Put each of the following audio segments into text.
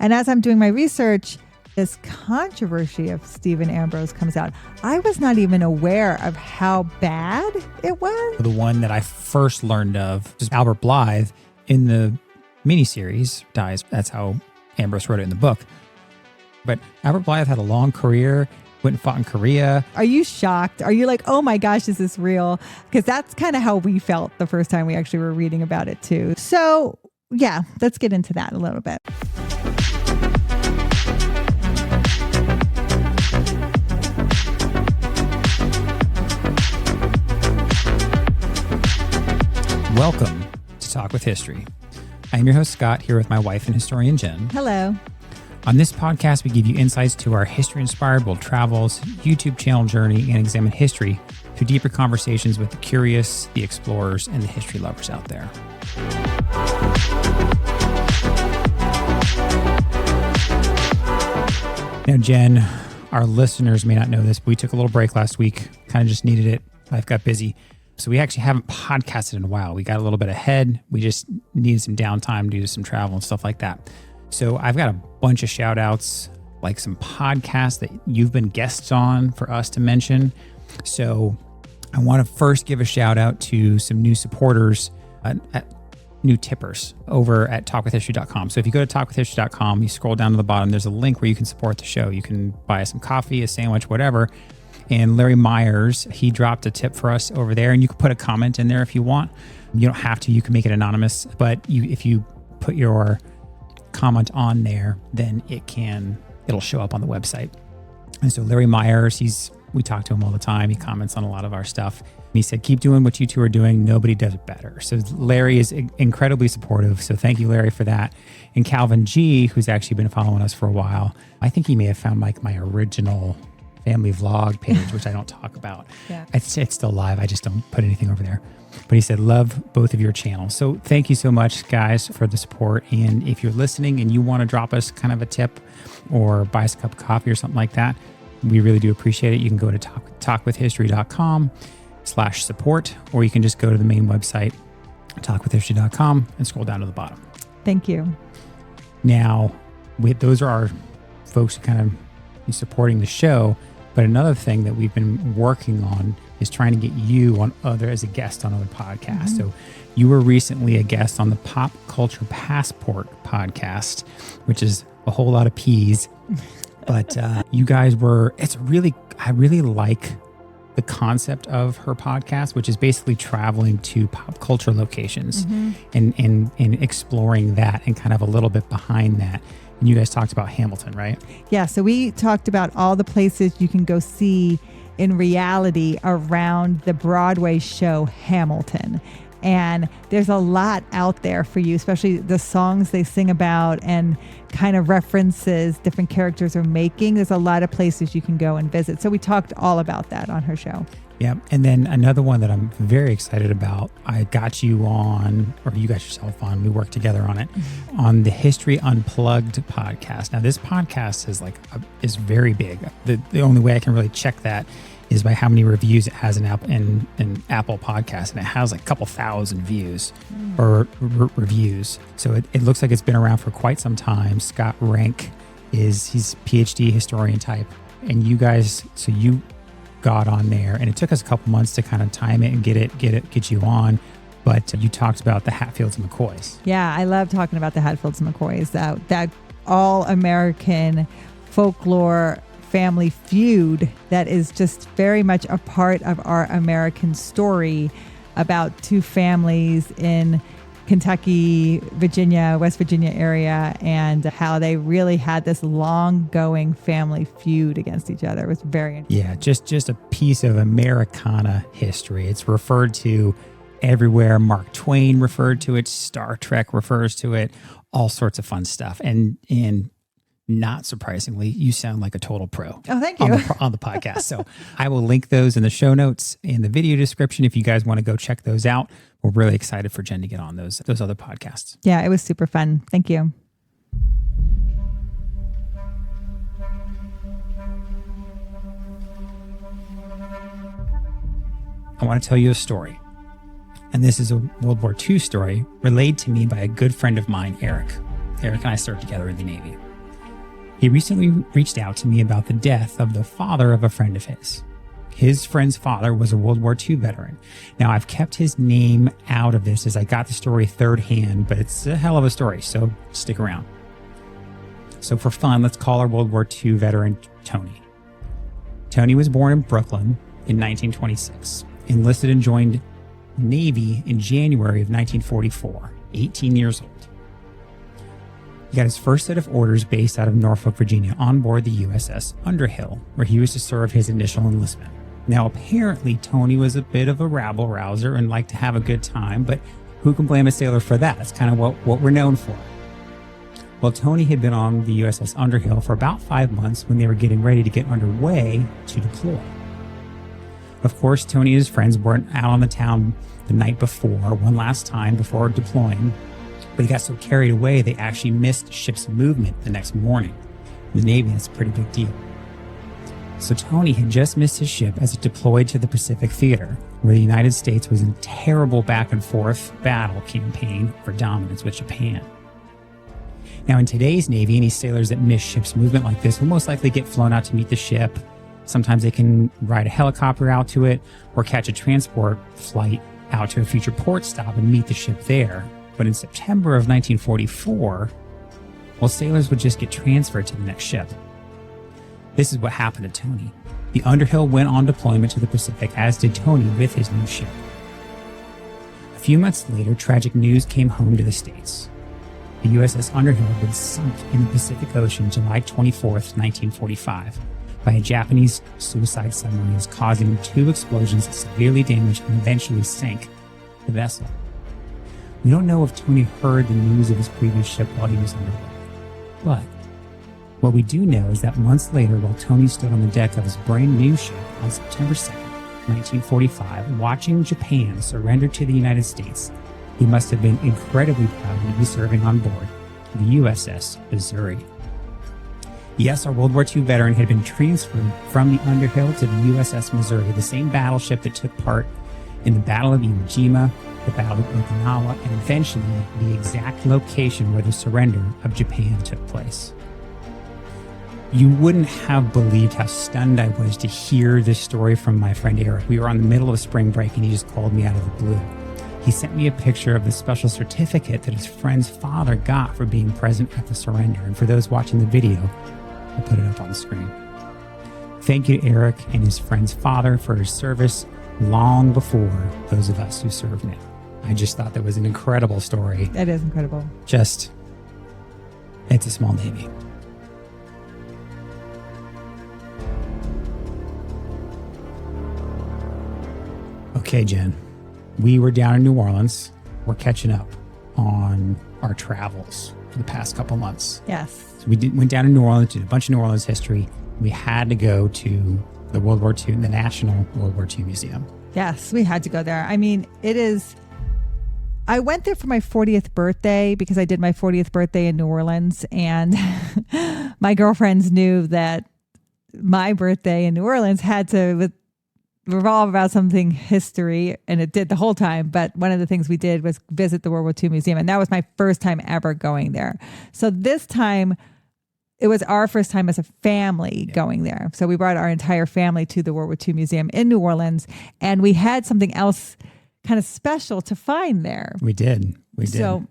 And as I'm doing my research, this controversy of Stephen Ambrose comes out. I was not even aware of how bad it was. The one that I first learned of was Albert Blythe in the miniseries dies. That's how Ambrose wrote it in the book. But Albert Blythe had a long career, went and fought in Korea. Are you shocked? Are you like, oh my gosh, is this real? Because that's kind of how we felt the first time we actually were reading about it too. So yeah, let's get into that a little bit. Welcome to Talk with History. I am your host, Scott, here with my wife and historian, Jenn. Hello. On this podcast, we give you insights to our history-inspired world travels, YouTube channel journey, and examine history through deeper conversations with the curious, the explorers, and the history lovers out there. Now, Jenn, our listeners may not know this, but we took a little break last week. Kind of just needed it. Life got busy. So we actually haven't podcasted in a while. We got a little bit ahead. We just needed some downtime due to some travel and stuff like that. So I've got a bunch of shout outs, like some podcasts that you've been guests on for us to mention. So I want to first give a shout out to some new supporters, new tippers over at talkwithhistory.com. So if you go to talkwithhistory.com, you scroll down to the bottom, there's a link where you can support the show. You can buy some coffee, a sandwich, whatever. And Larry Myers, he dropped a tip for us over there, and you can put a comment in there if you want. You don't have to, you can make it anonymous, but if you put your comment on there, then it'll show up on the website. And so Larry Myers, we talk to him all the time. He comments on a lot of our stuff. He said, keep doing what you two are doing. Nobody does it better. So Larry is incredibly supportive. So thank you, Larry, for that. And Calvin G, who's actually been following us for a while, I think he may have found like my original family vlog page, which I don't talk about. Yeah. It's still live. I just don't put anything over there. But he said, love both of your channels. So thank you so much, guys, for the support. And if you're listening and you want to drop us kind of a tip or buy us a cup of coffee or something like that, we really do appreciate it. You can go to talkwithhistory.com/support, or you can just go to the main website, talkwithhistory.com, and scroll down to the bottom. Thank you. Now, those are our folks who kind of supporting the show. But another thing that we've been working on is trying to get you on as a guest on other podcasts. Mm-hmm. So you were recently a guest on the Pop Culture Passport podcast, which is a whole lot of P's. But you guys I really like the concept of her podcast, which is basically traveling to pop culture locations and exploring that and kind of a little bit behind that. And you guys talked about Hamilton, right? Yeah. So we talked about all the places you can go see in reality around the Broadway show Hamilton. And there's a lot out there for you, especially the songs they sing about and kind of references different characters are making. There's a lot of places you can go and visit. So we talked all about that on her show. Yeah. And then another one that I'm very excited about, I got you on, or you got yourself on, we worked together on it, on the History Unplugged podcast. Now this podcast is very big. The only way I can really check that is by how many reviews it has in Apple Podcasts, and it has like a couple thousand views or reviews. So it looks like it's been around for quite some time. Scott Rank he's PhD historian type, and you guys, so you got on there, and it took us a couple months to kind of time it and get you on. But you talked about the Hatfields and McCoys. Yeah, I love talking about the Hatfields and McCoys. That all-American folklore family feud that is just very much a part of our American story about two families in Kentucky, Virginia, West Virginia area, and how they really had this long-going family feud against each other. It was very interesting. Yeah, just a piece of Americana history. It's referred to everywhere. Mark Twain referred to it. Star Trek refers to it. All sorts of fun stuff. And not surprisingly, you sound like a total pro. Oh, thank you. On the podcast. So I will link those in the show notes in the video description if you guys want to go check those out. We're really excited for Jenn to get on those other podcasts. Yeah, it was super fun. Thank you. I want to tell you a story. And this is a World War II story relayed to me by a good friend of mine, Eric. Eric and I served together in the Navy. He recently reached out to me about the death of the father of a friend of his. His friend's father was a World War II veteran. Now, I've kept his name out of this as I got the story third hand, but it's a hell of a story, so stick around. So for fun, let's call our World War II veteran Tony. Tony was born in Brooklyn in 1926, enlisted and joined the Navy in January of 1944, 18 years old. He got his first set of orders based out of Norfolk, Virginia, on board the USS Underhill, where he was to serve his initial enlistment. Now, apparently, Tony was a bit of a rabble-rouser and liked to have a good time, but who can blame a sailor for that? That's kind of what we're known for. Well, Tony had been on the USS Underhill for about 5 months when they were getting ready to get underway to deploy. Of course, Tony and his friends weren't out on the town the night before, one last time before deploying, but he got so carried away they actually missed ship's movement the next morning. In the Navy, that's a pretty big deal. So Tony had just missed his ship as it deployed to the Pacific Theater, where the United States was in a terrible back-and-forth battle campaign for dominance with Japan. Now, in today's Navy, any sailors that miss ship's movement like this will most likely get flown out to meet the ship. Sometimes they can ride a helicopter out to it or catch a transport flight out to a future port stop and meet the ship there. But in September of 1944, well, sailors would just get transferred to the next ship. This is what happened to Tony. The Underhill went on deployment to the Pacific, as did Tony with his new ship. A few months later, tragic news came home to the States. The USS Underhill had been sunk in the Pacific Ocean July 24th, 1945, by a Japanese suicide submarines, causing 2 explosions that severely damaged and eventually sank the vessel. We don't know if Tony heard the news of his previous ship while he was underway, but what we do know is that months later, while Tony stood on the deck of his brand new ship on September 2nd, 1945, watching Japan surrender to the United States, he must have been incredibly proud to be serving on board the USS Missouri. Yes, our World War II veteran had been transferred from the Underhill to the USS Missouri, the same battleship that took part in the Battle of Iwo Jima, the Battle of Okinawa, and eventually the exact location where the surrender of Japan took place. You wouldn't have believed how stunned I was to hear this story from my friend Eric. We were on the middle of spring break and he just called me out of the blue. He sent me a picture of the special certificate that his friend's father got for being present at the surrender. And for those watching the video, I'll put it up on the screen. Thank you to Eric and his friend's father for his service long before those of us who serve now. I just thought that was an incredible story. That is incredible. It's a small Navy. Okay, Jen, we were down in New Orleans. We're catching up on our travels for the past couple months. Yes. So we went down to New Orleans, did a bunch of New Orleans history. We had to go to the World War II, the National World War II Museum. Yes, we had to go there. I mean, I went there for my 40th birthday because I did my 40th birthday in New Orleans, and my girlfriends knew that my birthday in New Orleans had to revolve about something history, and it did the whole time. But one of the things we did was visit the World War II Museum, and that was my first time ever going there. So this time, it was our first time as a family going there. So we brought our entire family to the World War II Museum in New Orleans, and we had something else kind of special to find there. We did. So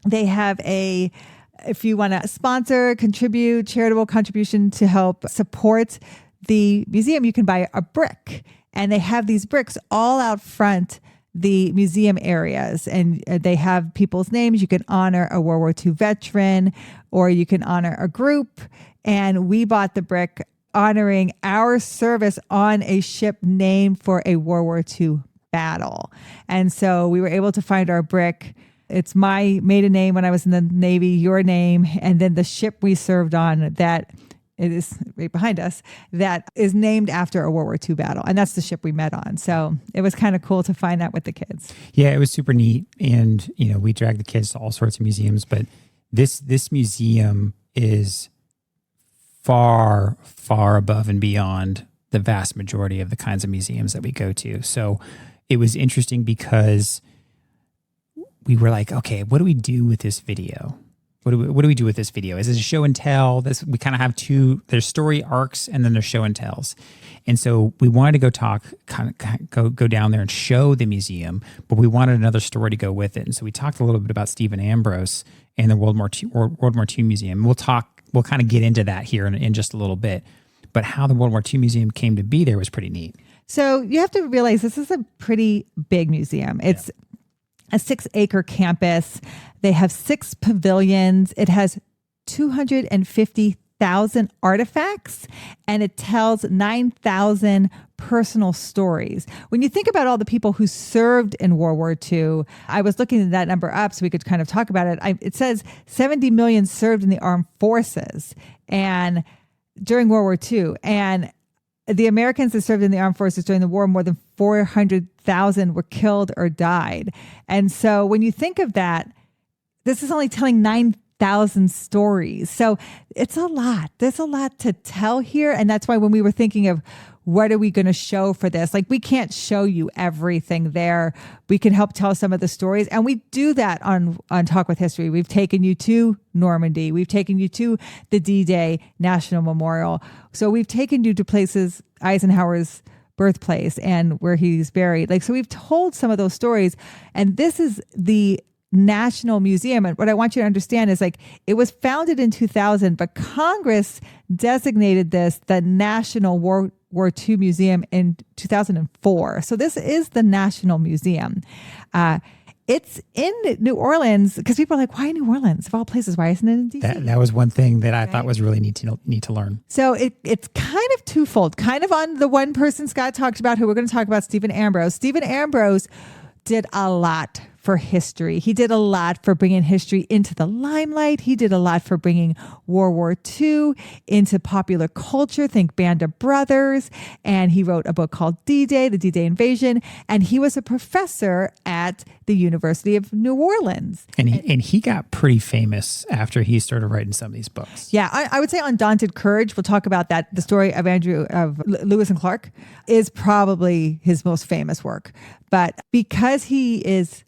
they have if you want to sponsor, contribute, charitable contribution to help support the museum, you can buy a brick. And they have these bricks all out front the museum areas, and they have people's names. You can honor a World War II veteran, or you can honor a group. And we bought the brick honoring our service on a ship named for a World War II battle. And so we were able to find our brick. It's my maiden name when I was in the Navy, your name, and then the ship we served on, that it is right behind us, that is named after a World War II battle. And that's the ship we met on. So it was kind of cool to find that with the kids. Yeah, it was super neat. And, we dragged the kids to all sorts of museums, but this museum is far, far above and beyond the vast majority of the kinds of museums that we go to. So it was interesting because we were like, okay, what do we do with this video? what do we do with this video? Is it a show and tell? We kind of have there's story arcs and then there's show and tells. And so we wanted to go down there and show the museum, but we wanted another story to go with it. And so we talked a little bit about Stephen Ambrose and the World War II Museum. We'll kind of get into that here in just a little bit. But how the World War II Museum came to be there was pretty neat. So you have to realize this is a pretty big museum. It's a 6-acre campus. They have 6 pavilions. It has 250,000 artifacts, and it tells 9,000 personal stories. When you think about all the people who served in World War II, I was looking that number up so we could kind of talk about it. It says 70 million served in the armed forces and during World War II. And the Americans that served in the armed forces during the war, more than 400,000 were killed or died. And so when you think of that, this is only telling 9,000 stories. So it's a lot. There's a lot to tell here. And that's why when we were thinking of what are we going to show for this, like we can't show you everything there. We can help tell some of the stories. And we do that on Talk with History. We've taken you to Normandy. We've taken you to the D-Day National Memorial. So we've taken you to places, Eisenhower's birthplace and where he's buried. So we've told some of those stories. And this is the National Museum. And what I want you to understand is it was founded in 2000, but Congress designated this the National War II Museum in 2004. So this is the National Museum. It's in New Orleans because people are like, why New Orleans? Of all places, why isn't it in D.C.? That was one thing that I thought was really neat to learn. So it's kind of twofold, kind of on the one person Scott talked about, who we're going to talk about, Stephen Ambrose. Stephen Ambrose did a lot for history. He did a lot for bringing history into the limelight. He did a lot for bringing World War II into popular culture. Think Band of Brothers. And he wrote a book called D-Day, the D-Day Invasion. And he was a professor at the University of New Orleans. And he got pretty famous after he started writing some of these books. Yeah, I would say Undaunted Courage, we'll talk about that. The story of Lewis and Clark is probably his most famous work. But because he is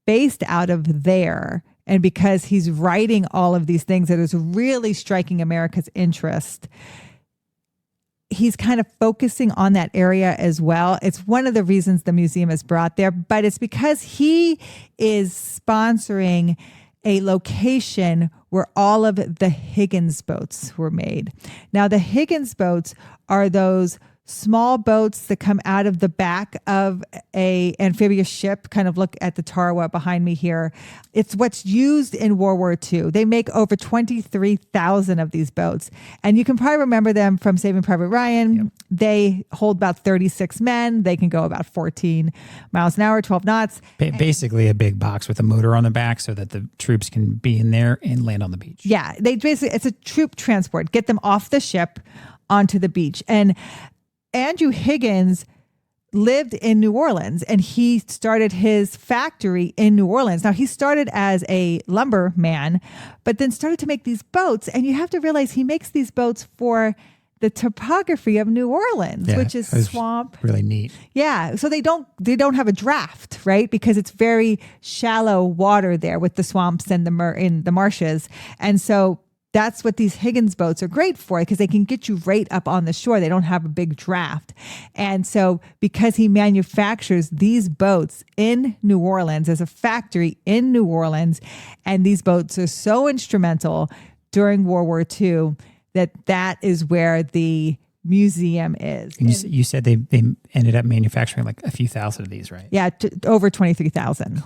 based out of there, and because he's writing all of these things that is really striking America's interest, he's kind of focusing on that area as well. It's one of the reasons the museum is brought there, but it's because he is sponsoring a location where all of the Higgins boats were made. Now, the Higgins boats are those small boats that come out of the back of a amphibious ship. Kind of look at the Tarawa behind me here. It's what's used in World War II. They make over 23,000 of these boats. And you can probably remember them from Saving Private Ryan. Yep. They hold about 36 men. They can go about 14 miles an hour, 12 knots. Basically a big box with a motor on the back so that the troops can be in there and land on the beach. Yeah, it's a troop transport. Get them off the ship onto the beach. And Andrew Higgins lived in New Orleans, and he started his factory in New Orleans. Now, he started as a lumberman, but then started to make these boats. And you have to realize he makes these boats for the topography of New Orleans, which is swamp. Really neat. Yeah. So they don't have a draft, right? Because it's very shallow water there with the swamps and the marshes. And so that's what these Higgins boats are great for, because they can get you right up on the shore. They don't have a big draft. And so because he manufactures these boats in New Orleans, as a factory in New Orleans, and these boats are so instrumental during World War II that is where the museum is. And you said they ended up manufacturing like a few thousand of these, right? Yeah, over 23,000.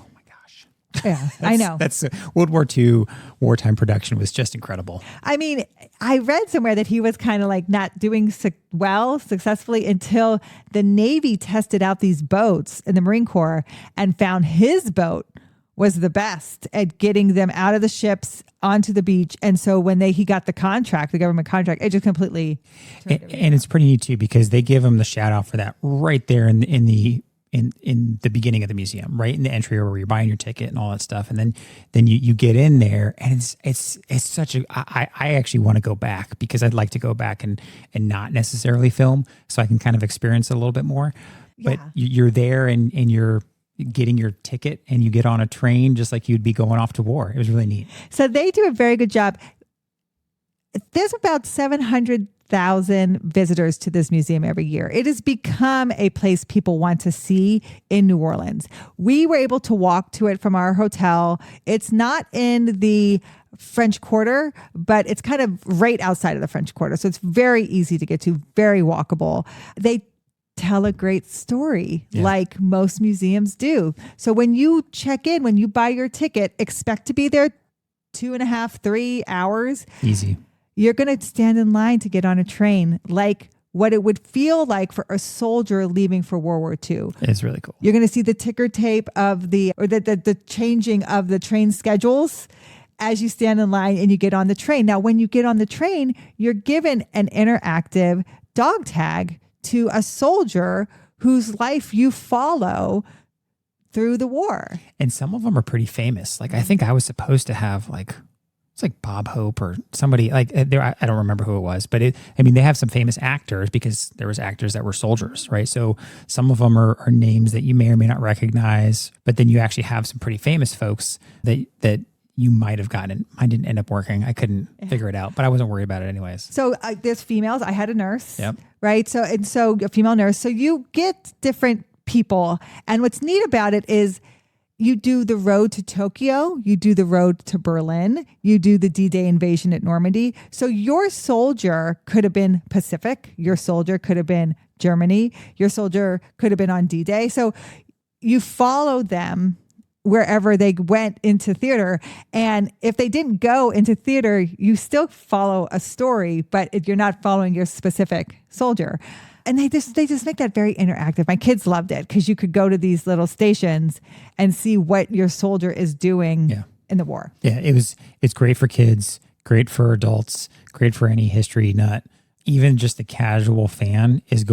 Yeah, I know. That's World War II wartime production was just incredible. I mean, I read somewhere that he was kind of like not doing successfully until the Navy tested out these boats in the Marine Corps and found his boat was the best at getting them out of the ships onto the beach. And so when he got the government contract, it just completely and it's pretty neat too, because they give him the shout out for that right there in the beginning of the museum, right in the entry where you're buying your ticket and all that stuff. And then you get in there, and it's such I actually want to go back, because I'd like to go back and not necessarily film, so I can kind of experience it a little bit more. But you're there and you're getting your ticket and you get on a train just like you'd be going off to war. It was really neat. So they do a very good job. There's about 700,000 visitors to this museum every year. It has become a place people want to see in New Orleans. We were able to walk to it from our hotel. It's not in the French Quarter, but it's kind of right outside of the French Quarter. So it's very easy to get to, very walkable. They tell a great story like most museums do. So when you check in, when you buy your ticket, expect to be there 2.5, 3 hours. Easy. You're going to stand in line to get on a train like what it would feel like for a soldier leaving for World War II. It's really cool. You're going to see the ticker tape of the changing of the train schedules as you stand in line and you get on the train. Now, when you get on the train, you're given an interactive dog tag to a soldier whose life you follow through the war. And some of them are pretty famous. Like I think I was supposed to have it's like Bob Hope or somebody like there. I don't remember who it was, but they have some famous actors because there was actors that were soldiers, right? So some of them are names that you may or may not recognize, but then you actually have some pretty famous folks that you might have gotten. Mine didn't end up working. I couldn't figure it out, but I wasn't worried about it anyways. So there's females. I had a nurse, yep. Right? So a female nurse. So you get different people. And what's neat about it is you do the road to Tokyo, you do the road to Berlin, you do the D-Day invasion at Normandy. So your soldier could have been Pacific, your soldier could have been Germany, your soldier could have been on D-Day. So you follow them wherever they went into theater. And if they didn't go into theater, you still follow a story, but you're not following your specific soldier. And they just make that very interactive. My kids loved it because you could go to these little stations and see what your soldier is doing in the war. Yeah, it's great for kids, great for adults, great for any history nut. Even just the casual fan is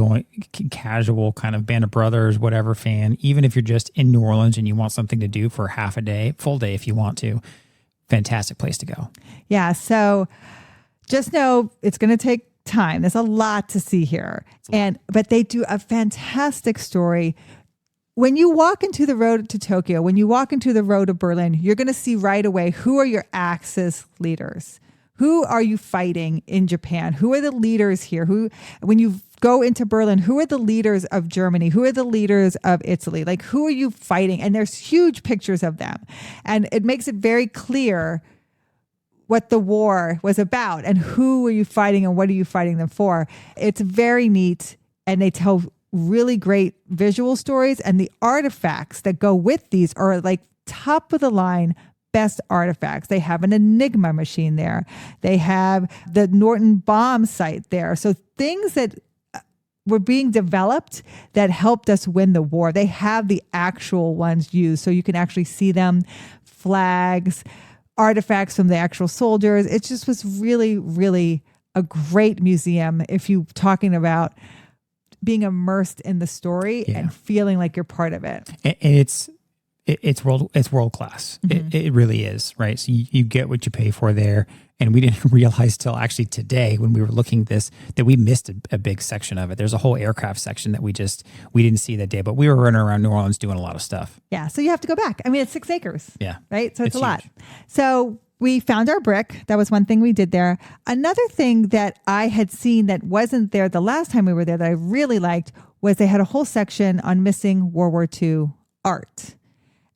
casual kind of Band of Brothers, whatever fan. Even if you're just in New Orleans and you want something to do for half a day, full day if you want to, fantastic place to go. Yeah, so just know it's going to take time. There's a lot to see here. But they do a fantastic story. When you walk into the road to Tokyo, when you walk into the road to Berlin, you're going to see right away who are your Axis leaders. Who are you fighting in Japan? Who are the leaders here? When you go into Berlin, who are the leaders of Germany? Who are the leaders of Italy? Like, who are you fighting? And there's huge pictures of them. And it makes it very clear what the war was about and who are you fighting and what are you fighting them for. It's very neat, and they tell really great visual stories, and the artifacts that go with these are like top of the line best artifacts. They have an Enigma machine there. They have the Norton bomb site there. So things that were being developed that helped us win the war. They have the actual ones used, so you can actually see them, flags, artifacts from the actual soldiers. It just was really, really a great museum if you're talking about being immersed in the story and feeling like you're part of it. And it's world class. Mm-hmm. It really is, right? So you get what you pay for there. And we didn't realize till actually today when we were looking at this that we missed a big section of it. There's a whole aircraft section that we didn't see that day, but we were running around New Orleans doing a lot of stuff. Yeah, so you have to go back. I mean, it's 6 acres. Yeah. Right? So it's a lot. Huge. So we found our brick. That was one thing we did there. Another thing that I had seen that wasn't there the last time we were there that I really liked was they had a whole section on missing World War II art.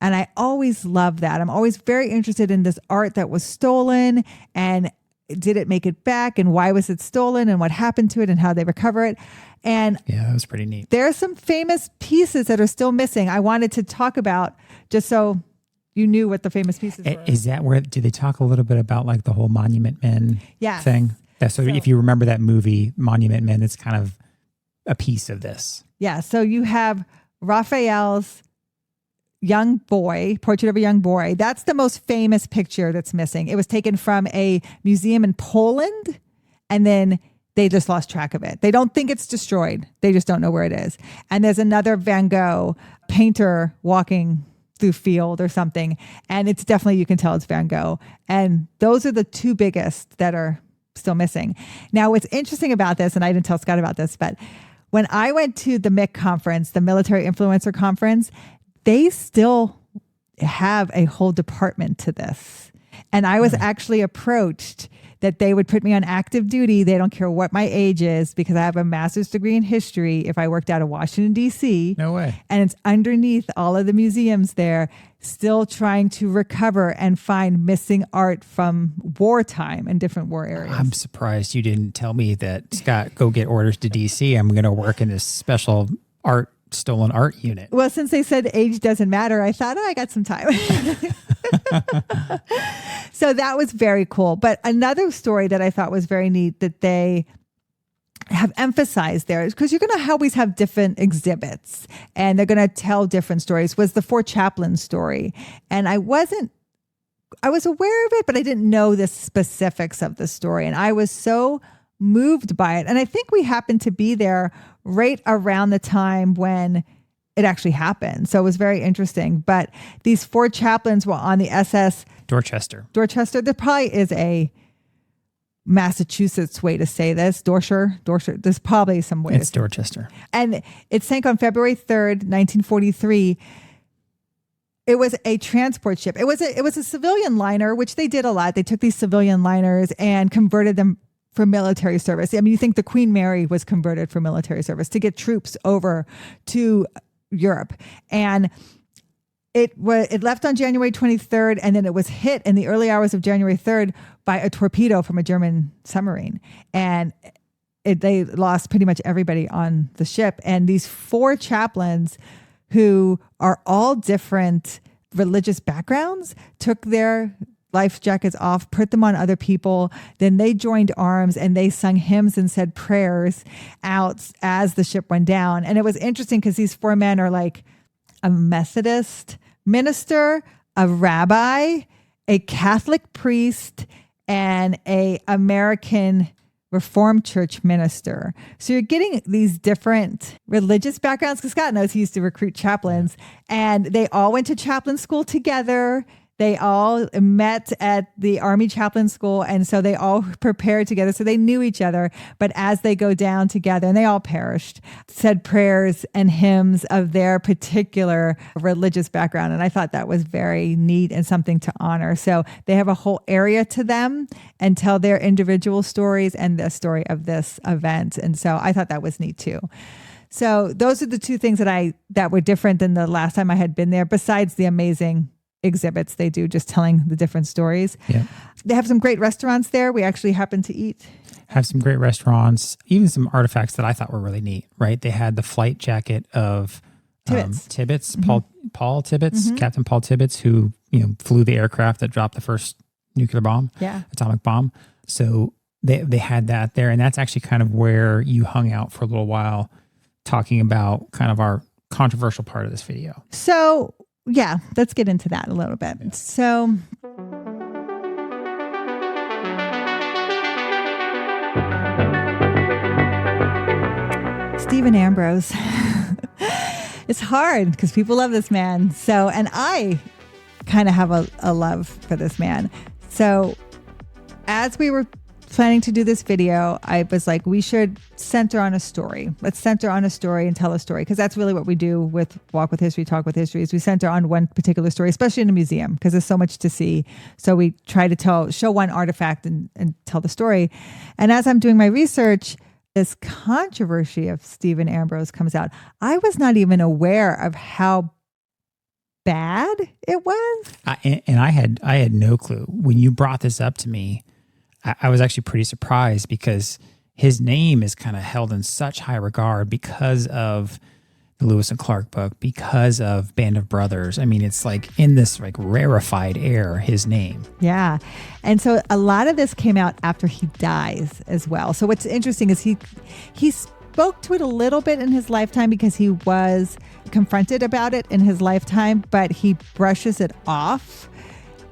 And I always love that. I'm always very interested in this art that was stolen, and did it make it back, and why was it stolen, and what happened to it, and how they recover it. And yeah, that was pretty neat. There are some famous pieces that are still missing. I wanted to talk about just so you knew what the famous pieces were. Is that where, did they talk a little bit about like the whole Monument Men thing? So if you remember that movie, Monument Men, it's kind of a piece of this. Yeah. So you have Raphael's young boy, portrait of a young boy. That's the most famous picture that's missing. It was taken from a museum in Poland, and then they just lost track of it. They don't think it's destroyed. They just don't know where it is. And there's another Van Gogh painter walking through field or something. And it's definitely, you can tell it's Van Gogh. And those are the two biggest that are still missing. Now, what's interesting about this, and I didn't tell Scott about this, but when I went to the MIC conference, the Military Influencer Conference, they still have a whole department to this. And I was actually approached that they would put me on active duty. They don't care what my age is because I have a master's degree in history if I worked out of Washington, D.C. No way. And it's underneath all of the museums there, still trying to recover and find missing art from wartime in different war areas. I'm surprised you didn't tell me that, Scott, go get orders to D.C. I'm going to work in this special stolen art unit. Well, since they said age doesn't matter, I thought, I got some time. So that was very cool. But another story that I thought was very neat that they have emphasized there is because you're going to always have different exhibits and they're going to tell different stories was the Four Chaplains story. And I was aware of it, but I didn't know the specifics of the story. And I was so moved by it. And I think we happened to be there right around the time when it actually happened. So it was very interesting. But these four chaplains were on the SS Dorchester. There probably is a Massachusetts way to say this. Dorchester. There's probably some way. It's Dorchester. And it sank on February 3rd, 1943. It was a transport ship. It was a civilian liner, which they did a lot. They took these civilian liners and converted them for military service. I mean, you think the Queen Mary was converted for military service to get troops over to Europe. And it left on January 23rd, and then it was hit in the early hours of January 3rd by a torpedo from a German submarine. And they lost pretty much everybody on the ship. And these four chaplains, who are all different religious backgrounds, took their life jackets off, put them on other people. Then they joined arms and they sung hymns and said prayers out as the ship went down. And it was interesting because these four men are like a Methodist minister, a rabbi, a Catholic priest, and a American Reformed Church minister. So you're getting these different religious backgrounds because Scott knows he used to recruit chaplains, and they all went to chaplain school together. They all met at the Army Chaplain School, and so they all prepared together. So they knew each other. But as they go down together, and they all perished, said prayers and hymns of their particular religious background. And I thought that was very neat and something to honor. So they have a whole area to them and tell their individual stories and the story of this event. And so I thought that was neat too. So those are the two things that were different than the last time I had been there, besides the amazing exhibits they do, just telling the different stories. Yeah. They have some great restaurants there. We actually happened to eat. Have some great restaurants, even some artifacts that I thought were really neat, right? They had the flight jacket of Tibbets, Mm-hmm. Paul Tibbets, Captain Paul Tibbets, who, flew the aircraft that dropped the first nuclear bomb, atomic bomb. So they had that there. And that's actually kind of where you hung out for a little while, talking about kind of our controversial part of this video. So yeah, let's get into that a little bit. Yeah. So Stephen Ambrose. It's hard because people love this man. So, and I kind of have a love for this man. So as we were planning to do this video, I was like, we should center on a story. Let's center on a story and tell a story, because that's really what we do with Walk with History, Talk with History, is we center on one particular story, especially in a museum, because there's so much to see. So we try to show one artifact and tell the story. And as I'm doing my research, this controversy of Stephen Ambrose comes out. I was not even aware of how bad it was. And I had no clue. When you brought this up to me, I was actually pretty surprised, because his name is kind of held in such high regard because of the Lewis and Clark book, because of Band of Brothers. I mean, it's like in this like rarefied air, his name. Yeah. And so a lot of this came out after he dies as well. So what's interesting is he spoke to it a little bit in his lifetime because he was confronted about it in his lifetime, but he brushes it off.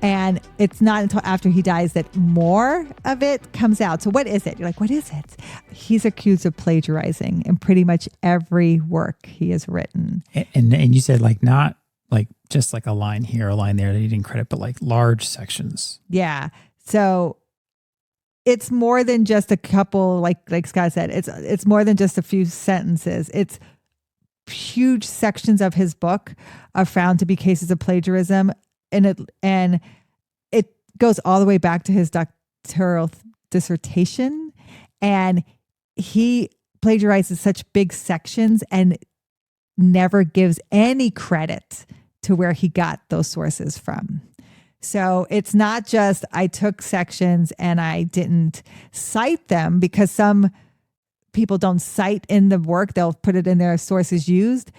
And it's not until after he dies that more of it comes out. So what is it? You're like, what is it? He's accused of plagiarizing in pretty much every work he has written. And you said like not like just like a line here, a line there that he didn't credit, but like large sections. Yeah. So it's more than just a couple, like Scott said, it's more than just a few sentences. It's huge sections of his book are found to be cases of plagiarism, and it goes all the way back to his doctoral dissertation, and he plagiarizes such big sections and never gives any credit to where he got those sources from. So it's not just I took sections and I didn't cite them, because some people don't cite in the work. They'll put it in their sources used,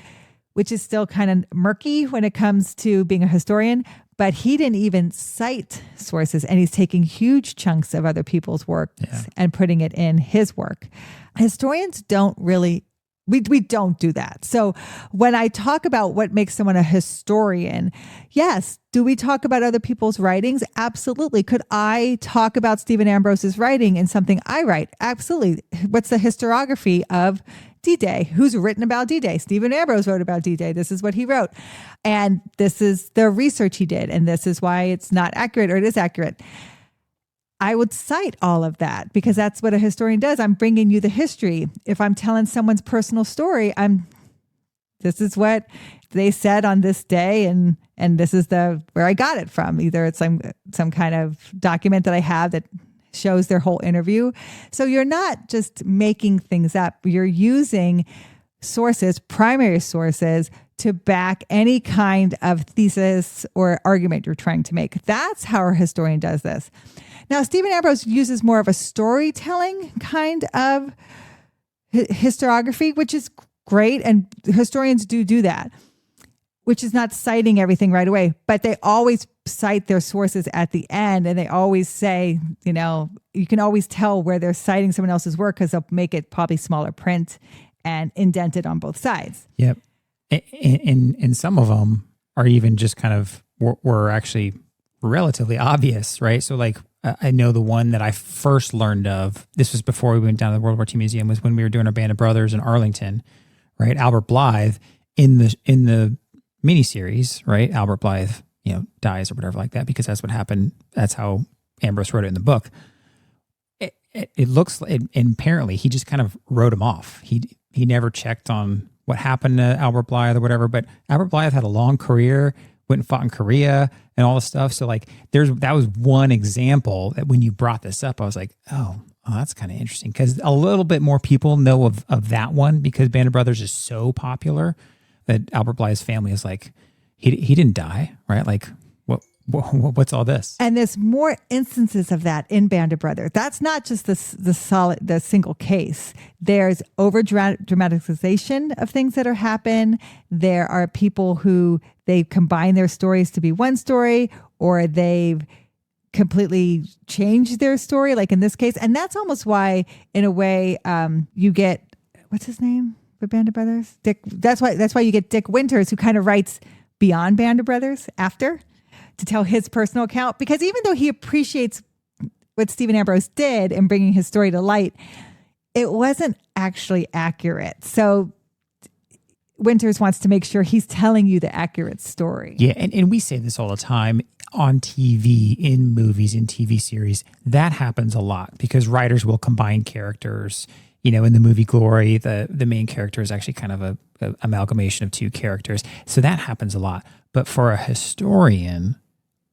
which is still kind of murky when it comes to being a historian. But he didn't even cite sources, and he's taking huge chunks of other people's work and putting it in his work. Historians don't really, we don't do that. So when I talk about what makes someone a historian, yes, do we talk about other people's writings? Absolutely. Could I talk about Stephen Ambrose's writing in something I write? Absolutely. What's the historiography of D-Day? Who's written about D-Day? Stephen Ambrose wrote about D-Day. This is what he wrote. And this is the research he did. And this is why it's not accurate, or it is accurate. I would cite all of that, because that's what a historian does. I'm bringing you the history. If I'm telling someone's personal story, this is what they said on this day, and this is where I got it from. Either it's some kind of document that I have that shows their whole interview. So you're not just making things up. You're using sources, primary sources, to back any kind of thesis or argument you're trying to make. That's how a historian does this. Now, Stephen Ambrose uses more of a storytelling kind of historiography, which is great, and historians do that, which is not citing everything right away, but they always cite their sources at the end, and they always say, you can always tell where they're citing someone else's work, because they'll make it probably smaller print and indented on both sides. Yep. And some of them are even just kind of were actually relatively obvious, right? So like, I know the one that I first learned of, this was before we went down to the World War II Museum, was when we were doing our Band of Brothers in Arlington, right? Albert Blythe in the miniseries, right? Albert Blythe, dies or whatever like that, because that's what happened. That's how Ambrose wrote it in the book. It looks, and apparently he just kind of wrote him off. He never checked on what happened to Albert Blythe or whatever, but Albert Blythe had a long career, went and fought in Korea and all this stuff. So like that was one example that when you brought this up, I was like, oh, that's kind of interesting, because a little bit more people know of that one, because Band of Brothers is so popular that Albert Blythe's family is like, he didn't die, right? Like, what's all this? And there's more instances of that in Band of Brothers. That's not just the single case. There's over dramatization of things that are happen. There are people who they combine their stories to be one story, or they've completely changed their story, like in this case. And that's almost why, in a way, you get, what's his name for Band of Brothers? Dick. That's why you get Dick Winters, who kind of writes beyond Band of Brothers after, to tell his personal account, because even though he appreciates what Stephen Ambrose did in bringing his story to light, it wasn't actually accurate. So Winters wants to make sure he's telling you the accurate story. Yeah, and we say this all the time on TV, in movies, in TV series. That happens a lot, because writers will combine characters. In the movie Glory, the main character is actually kind of a amalgamation of two characters. So that happens a lot. But for a historian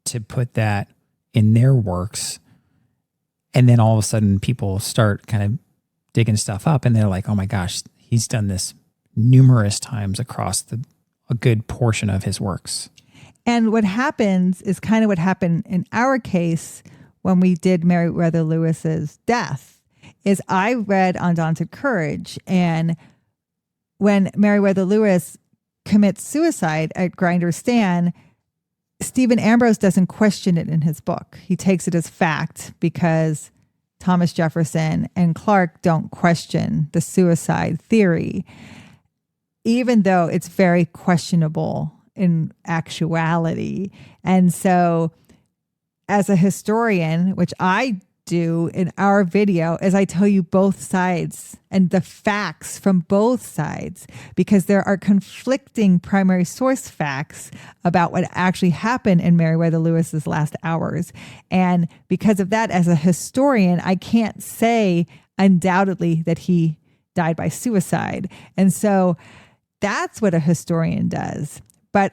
to put that in their works, and then all of a sudden people start kind of digging stuff up, and they're like, oh my gosh, he's done this numerous times across a good portion of his works. And what happens is kind of what happened in our case when we did Meriwether Lewis's death, is I read Undaunted Courage, and when Meriwether Lewis commits suicide at Grinders Stand, Stephen Ambrose doesn't question it in his book. He takes it as fact, because Thomas Jefferson and Clark don't question the suicide theory, even though it's very questionable in actuality. And so as a historian, which I do in our video, is I tell you both sides and the facts from both sides, because there are conflicting primary source facts about what actually happened in Meriwether Lewis's last hours. And because of that, as a historian, I can't say undoubtedly that he died by suicide. And so That's what a historian does. But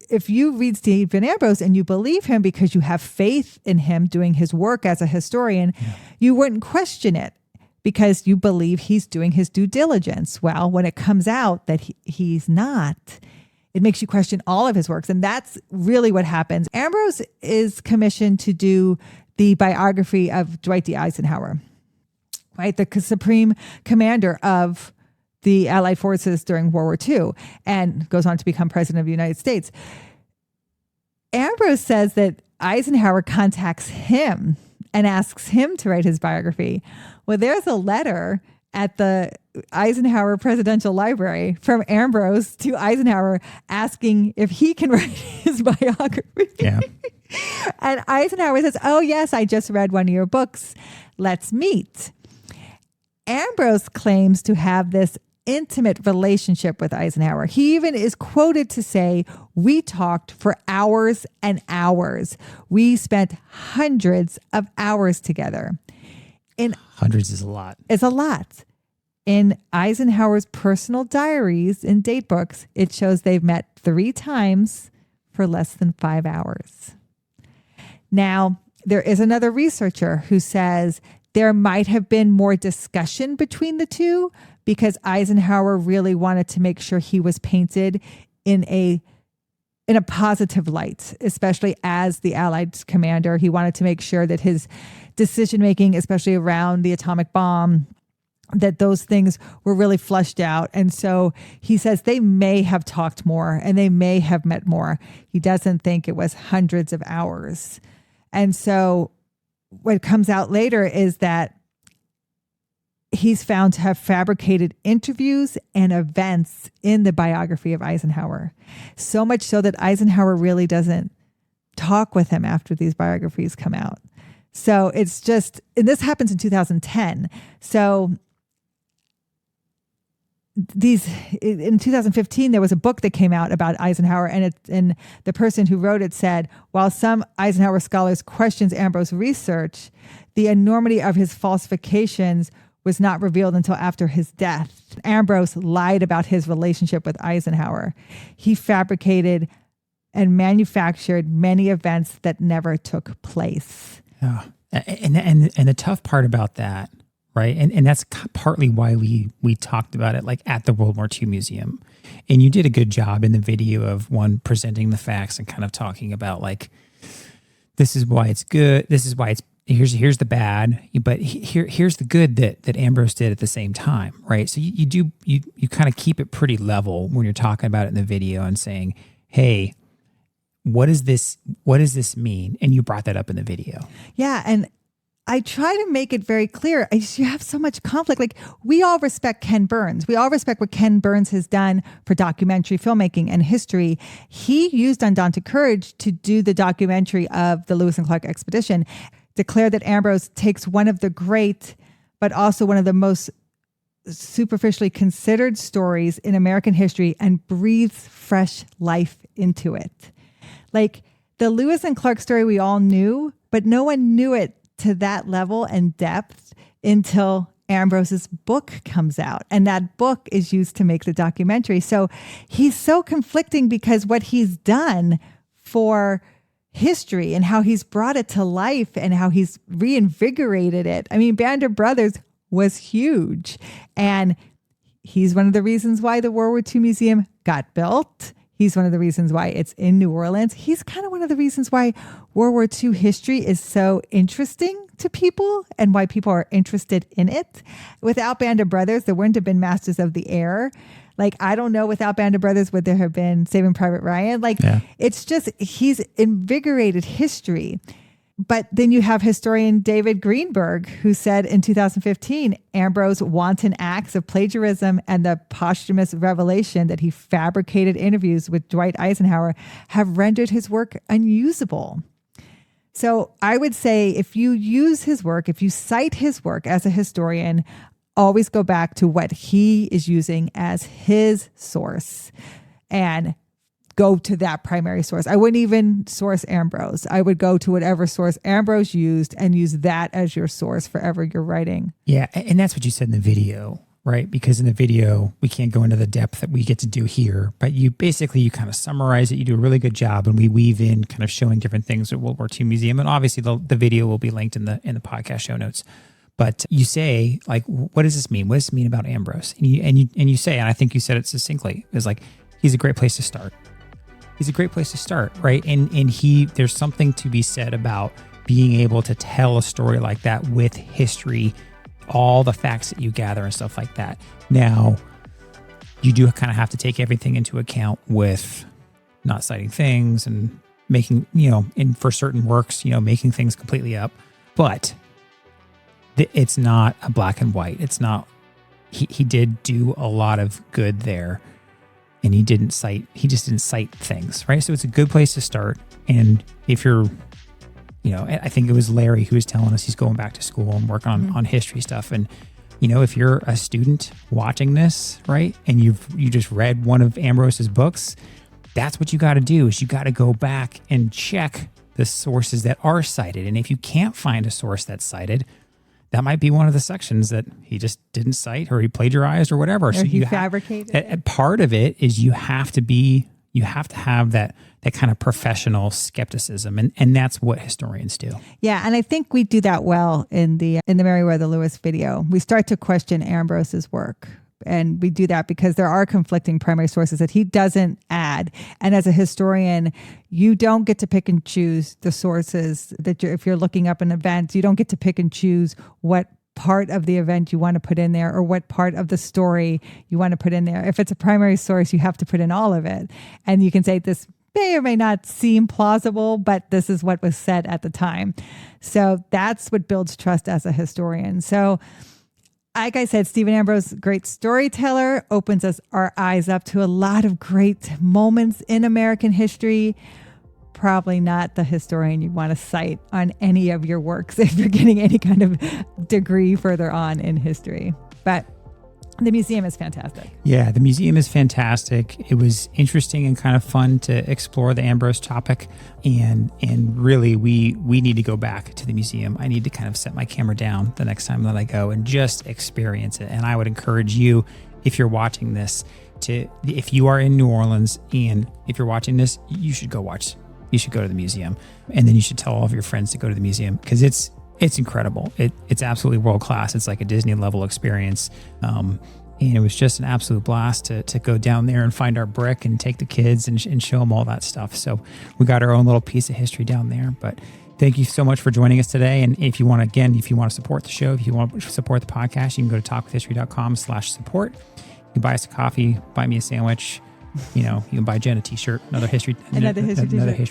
if you read Stephen Ambrose and you believe him because you have faith in him doing his work as a historian, you wouldn't question it because you believe he's doing his due diligence. Well, when it comes out that he's not, it makes you question all of his works. And that's really what happens. Ambrose is commissioned to do the biography of Dwight D. Eisenhower, right? The supreme commander of the Allied forces during World War II, and goes on to become president of the United States. Ambrose says that Eisenhower contacts him and asks him to write his biography. Well, there's a letter at the Eisenhower Presidential Library from Ambrose to Eisenhower asking if he can write his biography. Yeah. And Eisenhower says, "Oh, yes, I just read one of your books. Let's meet." Ambrose claims to have this intimate relationship with Eisenhower. He even is quoted to say, "We talked for hours and hours. We spent hundreds of hours together." Hundreds is a lot. It's a lot. In Eisenhower's personal diaries and date books, it shows they've met 3 times for less than 5 hours. Now, there is another researcher who says there might have been more discussion between the two because Eisenhower really wanted to make sure he was painted in a positive light, especially as the Allied commander. He wanted to make sure that his decision-making, especially around the atomic bomb, that those things were really flushed out. And so he says they may have talked more and they may have met more. He doesn't think it was hundreds of hours. And so what comes out later is that he's found to have fabricated interviews and events in the biography of Eisenhower. So much so that Eisenhower really doesn't talk with him after these biographies come out. So it's just, and this happens in 2010. So in 2015, there was a book that came out about Eisenhower, and the person who wrote it said, while some Eisenhower scholars questions Ambrose's research, the enormity of his falsifications was not revealed until after his death. Ambrose lied about his relationship with Eisenhower. He fabricated and manufactured many events that never took place. Yeah. And the tough part about that, right? And that's partly why we talked about it like at the World War II Museum. And you did a good job in the video of one presenting the facts and kind of talking about like, this is why it's good. This is why it's, here's the bad, but here's the good that Ambrose did at the same time, right? So you kind of keep it pretty level when you're talking about it in the video and saying, hey, what does this mean? And you brought that up in the video. Yeah. And I try to make it very clear. You have so much conflict. Like, we all respect Ken Burns. We all respect what Ken Burns has done for documentary filmmaking and history. He used Undaunted Courage to do the documentary of the Lewis and Clark expedition, declared that Ambrose takes one of the great, but also one of the most superficially considered stories in American history and breathes fresh life into it. Like, the Lewis and Clark story we all knew, but no one knew it to that level and depth until Ambrose's book comes out. And that book is used to make the documentary. So he's so conflicting because what he's done for history and how he's brought it to life and how he's reinvigorated it. I mean, Band of Brothers was huge. And he's one of the reasons why the World War II Museum got built. He's one of the reasons why it's in New Orleans. He's kind of one of the reasons why World War II history is so interesting to people and why people are interested in it. Without Band of Brothers, there wouldn't have been Masters of the Air. Like, I don't know, without Band of Brothers, would there have been Saving Private Ryan? Like, It's just, he's invigorated history. But then you have historian David Greenberg, who said in 2015, Ambrose's wanton acts of plagiarism and the posthumous revelation that he fabricated interviews with Dwight Eisenhower have rendered his work unusable. So I would say if you use his work, if you cite his work as a historian, always go back to what he is using as his source and go to that primary source. I wouldn't even source Ambrose. I would go to whatever source Ambrose used and use that as your source forever you're writing. Yeah, and that's what you said in the video. right? Because in the video, we can't go into the depth that we get to do here, but you kind of summarize it. You do a really good job, and we weave in kind of showing different things at World War II Museum. And obviously the video will be linked in the podcast show notes. But you say, like, what does this mean? What does this mean about Ambrose? And you say, and I think you said it succinctly, is like, he's a great place to start. He's a great place to start, right? And there's something to be said about being able to tell a story like that with history, all the facts that you gather and stuff like that. Now, you do kind of have to take everything into account with not citing things and making, for certain works, making things completely up. But it's not a black and white. It's not, he did do a lot of good there, and he just didn't cite things, right? So it's a good place to start. And if you're, I think it was Larry who was telling us he's going back to school and working on history stuff. And, if you're a student watching this, right, and you just read one of Ambrose's books, that's what you got to do, is you got to go back and check the sources that are cited. And if you can't find a source that's cited, that might be one of the sections that he just didn't cite, or he plagiarized, or whatever. Or so he fabricated. Part of it is you have to have that kind of professional skepticism, and that's what historians do. Yeah, and I think we do that well in the Meriwether Lewis video. We start to question Ambrose's work. And we do that because there are conflicting primary sources that he doesn't add. And as a historian, you don't get to pick and choose the sources that if you're looking up an event, you don't get to pick and choose what part of the event you want to put in there, or what part of the story you want to put in there. If it's a primary source, you have to put in all of it. And you can say this may or may not seem plausible, but this is what was said at the time. So that's what builds trust as a historian. So like I said, Stephen Ambrose, great storyteller, opens our eyes up to a lot of great moments in American history. Probably not the historian you want to cite on any of your works if you're getting any kind of degree further on in history. But the museum is fantastic. Yeah, the museum is fantastic. It was interesting and kind of fun to explore the Ambrose topic. And really, we need to go back to the museum. I need to kind of set my camera down the next time that I go and just experience it. And I would encourage you, if you're watching this, if you are in New Orleans and if you're watching this, you should go to the museum. And then you should tell all of your friends to go to the museum, because it's incredible. It's absolutely world-class. It's like a Disney level experience. And it was just an absolute blast to go down there and find our brick and take the kids and show them all that stuff. So we got our own little piece of history down there. But thank you so much for joining us today. And if you want to support the show, if you want to support the podcast, you can go to talkwithhistory.com/support. You can buy us a coffee, buy me a sandwich. You can buy Jenn a t-shirt, another history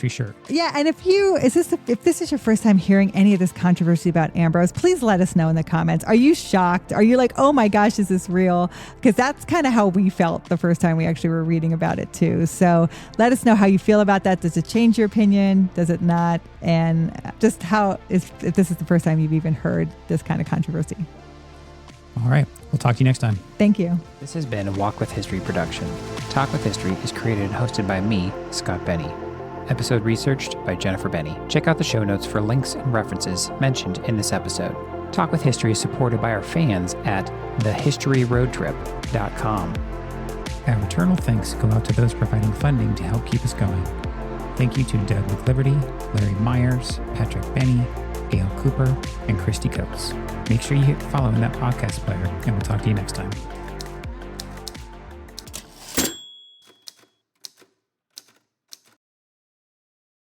shirt. Yeah. And if this is your first time hearing any of this controversy about Ambrose, please let us know in the comments. Are you shocked? Are you like, oh my gosh, is this real? Because that's kind of how we felt the first time we actually were reading about it too. So let us know how you feel about that. Does it change your opinion? Does it not? And just if this is the first time you've even heard this kind of controversy. All right. We'll talk to you next time. Thank you. This has been a Walk with History production. Talk with History is created and hosted by me, Scott Benny. Episode researched by Jennifer Benny. Check out the show notes for links and references mentioned in this episode. Talk with History is supported by our fans at thehistoryroadtrip.com. Our eternal thanks go out to those providing funding to help keep us going. Thank you to Doug McLiberty, Larry Myers, Patrick Benny, Gail Cooper, and Christy Coates. Make sure you hit follow in that podcast player, and we'll talk to you next time.